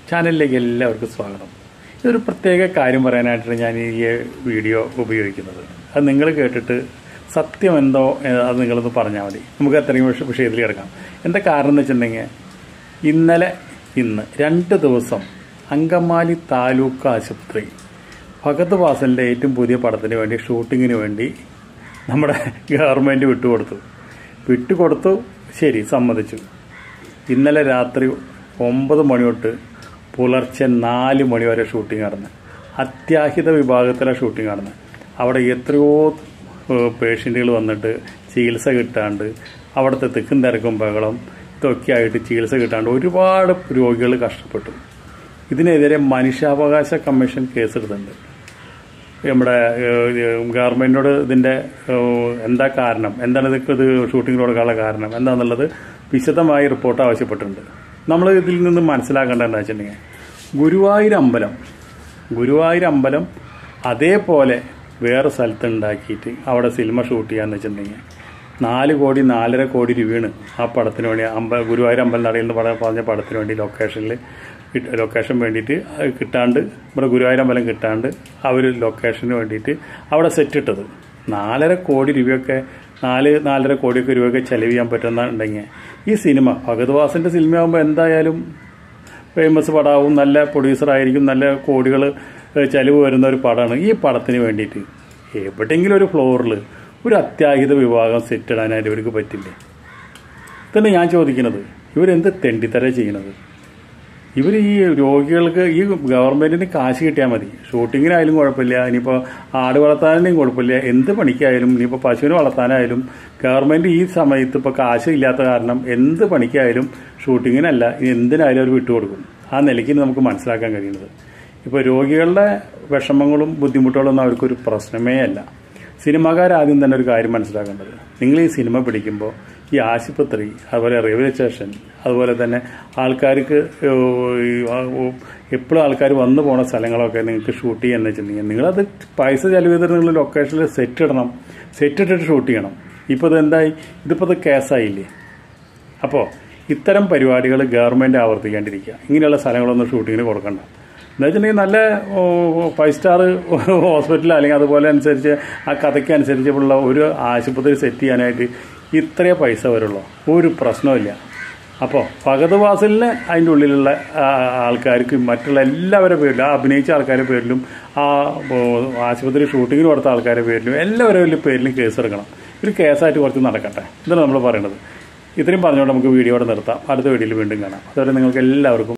ചാനലിലേക്ക് എല്ലാവർക്കും സ്വാഗതം. ഇതൊരു പ്രത്യേക കാര്യം പറയാനായിട്ടാണ് ഞാൻ ഈ വീഡിയോ ഉപയോഗിക്കുന്നത്. അത് നിങ്ങൾ കേട്ടിട്ട് സത്യം എന്തോ അത് നിങ്ങളൊന്ന് പറഞ്ഞാൽ മതി. നമുക്ക് അത്രയും വിഷയത്തിൽ കിടക്കാം. എന്താ കാരണം എന്ന് വെച്ചിട്ടുണ്ടെങ്കിൽ ഇന്ന് 2 ദിവസം അങ്കമാലി താലൂക്ക് ആശുപത്രി ഫഹദ് ഫാസിലിൻ്റെ ഏറ്റവും പുതിയ പടത്തിന് വേണ്ടി ഷൂട്ടിങ്ങിന് വേണ്ടി നമ്മുടെ ഗവൺമെൻറ് വിട്ടുകൊടുത്തു. ശരി, സമ്മതിച്ചു. ഇന്നലെ രാത്രി 9 മണി തൊട്ട് പുലർച്ചെ 4 മണി വരെ ഷൂട്ടിംഗ് നടന്ന്, അത്യാഹിത വിഭാഗത്തിലെ ഷൂട്ടിംഗ് നടന്ന്. അവിടെ എത്രയോ പേഷ്യൻറ്റുകൾ വന്നിട്ട് ചികിത്സ കിട്ടാണ്ട്, അവിടുത്തെ തിക്കും തിരക്കും ബഹളം ഇതൊക്കെ ആയിട്ട് ചികിത്സ കിട്ടാണ്ട് ഒരുപാട് രോഗികൾ കഷ്ടപ്പെട്ടു. ഇതിനെതിരെ മനുഷ്യാവകാശ കമ്മീഷൻ കേസെടുത്തിട്ടുണ്ട്. നമ്മുടെ ഗവൺമെൻറ്റിനോട് ഇതിൻ്റെ എന്താ കാരണം, എന്താണ് ഇത് ഷൂട്ടിംഗ് കൊടുക്കാനുള്ള കാരണം എന്താണെന്നുള്ളത് വിശദമായി റിപ്പോർട്ട് ആവശ്യപ്പെട്ടിട്ടുണ്ട്. നമ്മൾ ഇതിൽ നിന്ന് മനസ്സിലാക്കേണ്ടത് എന്താ വെച്ചിട്ടുണ്ടെങ്കിൽ, ഗുരുവായൂർ അമ്പലം അതേപോലെ വേറെ സ്ഥലത്ത് ഉണ്ടാക്കിയിട്ട് അവിടെ സിനിമ ഷൂട്ട് ചെയ്യാന്ന് വെച്ചിട്ടുണ്ടെങ്കിൽ 4 കോടി 4.5 കോടി രൂപയാണ് ആ പടത്തിന് വേണ്ടി ഗുരുവായൂർ അമ്പലം നടയിൽ നിന്ന് പറഞ്ഞ പടത്തിന് വേണ്ടി ലൊക്കേഷൻ വേണ്ടിയിട്ട് കിട്ടാണ്ട്, ഇവിടെ ഗുരുവായൂർ അമ്പലം കിട്ടാണ്ട് അവർ ലൊക്കേഷന് വേണ്ടിയിട്ട് അവിടെ സെറ്റ് ഇട്ടത് 4.5 കോടി രൂപയൊക്കെ 4.5 കോടിയൊക്കെ രൂപയൊക്കെ ചെലവ് ചെയ്യാൻ പറ്റുന്നുണ്ടെങ്കിൽ ഈ സിനിമ ഫഹദ് ഫാസിലിൻ്റെ സിനിമയാകുമ്പോൾ എന്തായാലും ഫേമസ് പടമാവും, നല്ല പ്രൊഡ്യൂസറായിരിക്കും, നല്ല കോടികൾ ചെലവ് വരുന്ന ഒരു പടമാണ്. ഈ പടത്തിന് വേണ്ടിയിട്ട് എവിടെയെങ്കിലും ഒരു ഫ്ലോറിൽ ഒരു അത്യാഹിത വിഭാഗം സെറ്റ് ഇടാനായിട്ട് ഇവർക്ക് പറ്റില്ലേ? ഇതന്നെ ഞാൻ ചോദിക്കുന്നത്. ഇവരെന്ത് തെണ്ടിത്തര ചെയ്യണത്? ഇവർ ഈ രോഗികൾക്ക്, ഈ ഗവൺമെൻറ്റിന് കാശ് കിട്ടിയാൽ മതി. ഷൂട്ടിങ്ങിനായാലും കുഴപ്പമില്ല, ഇനിയിപ്പോൾ ആട് വളർത്താനും കുഴപ്പമില്ല, എന്ത് പണിക്കായാലും, ഇനിയിപ്പോൾ പശുവിനെ വളർത്താനായാലും ഗവൺമെൻറ് ഈ സമയത്ത് ഇപ്പോൾ കാശ് ഇല്ലാത്ത കാരണം എന്ത് പണിക്കായാലും ഷൂട്ടിങ്ങിനല്ല എന്തിനായാലും അവർ വിട്ടുകൊടുക്കും. ആ നിലയ്ക്ക് നമുക്ക് മനസ്സിലാക്കാൻ കഴിയുന്നത്. ഇപ്പോൾ രോഗികളുടെ വിഷമങ്ങളും ബുദ്ധിമുട്ടുകളൊന്നും അവർക്കൊരു പ്രശ്നമേ അല്ല. സിനിമാക്കാരാദ്യം തന്നെ ഒരു കാര്യം മനസ്സിലാക്കേണ്ടത്, നിങ്ങൾ ഈ സിനിമ പിടിക്കുമ്പോൾ ഈ ആശുപത്രി, അതുപോലെ റെയിൽവേ സ്റ്റേഷൻ, അതുപോലെ തന്നെ ആൾക്കാർക്ക് എപ്പോഴും ആൾക്കാർ വന്നു പോണ സ്ഥലങ്ങളൊക്കെ നിങ്ങൾക്ക് ഷൂട്ട് ചെയ്യാന്ന് വെച്ചിട്ടുണ്ടെങ്കിൽ നിങ്ങളത് പൈസ ചെലവ് ചെയ്തിട്ട് നിങ്ങൾ ലൊക്കേഷനിൽ സെറ്റ് ഇട്ടിട്ട് ഷൂട്ട് ചെയ്യണം. ഇപ്പോൾ ഇത് എന്തായി? ഇതിപ്പോൾ ഇത് കേസായില്ലേ? അപ്പോൾ ഇത്തരം പരിപാടികൾ ഗവൺമെൻറ് ആവർത്തിക്കാണ്ടിരിക്കുക. ഇങ്ങനെയുള്ള സ്ഥലങ്ങളൊന്നും ഷൂട്ടിങ്ങിന് കൊടുക്കണ്ട. എന്താ വെച്ചിട്ടുണ്ടെങ്കിൽ നല്ല 5 സ്റ്റാർ ഹോസ്പിറ്റൽ അല്ലെങ്കിൽ അതുപോലെ അനുസരിച്ച് ആ കഥയ്ക്ക് അനുസരിച്ചുള്ള ഒരു ആശുപത്രി സെറ്റ് ചെയ്യാനായിട്ട് ഇത്രയേ പൈസ വരുള്ളൂ, ഒരു പ്രശ്നമില്ല. അപ്പോൾ ഫഹദ് ഫാസിലിന് അതിൻ്റെ ഉള്ളിലുള്ള ആൾക്കാർക്ക് മറ്റുള്ള എല്ലാവരുടെ പേരിലും, ആ അഭിനയിച്ച ആൾക്കാരുടെ പേരിലും, ആ ആശുപത്രി ഷൂട്ടിങ്ങിന് കൊടുത്ത ആൾക്കാരുടെ പേരിലും എല്ലാവരുടെ പേരിലും കേസെടുക്കണം. ഒരു കേസായിട്ട് കുറച്ച് നടക്കട്ടെ. ഇതാണ് നമ്മൾ പറയേണ്ടത്. ഇത്രയും പറഞ്ഞുകൊണ്ട് നമുക്ക് വീഡിയോ അവിടെ നിർത്താം. അടുത്ത വീഡിയോയിൽ വീണ്ടും കാണാം. അതുവരെ നിങ്ങൾക്ക് എല്ലാവർക്കും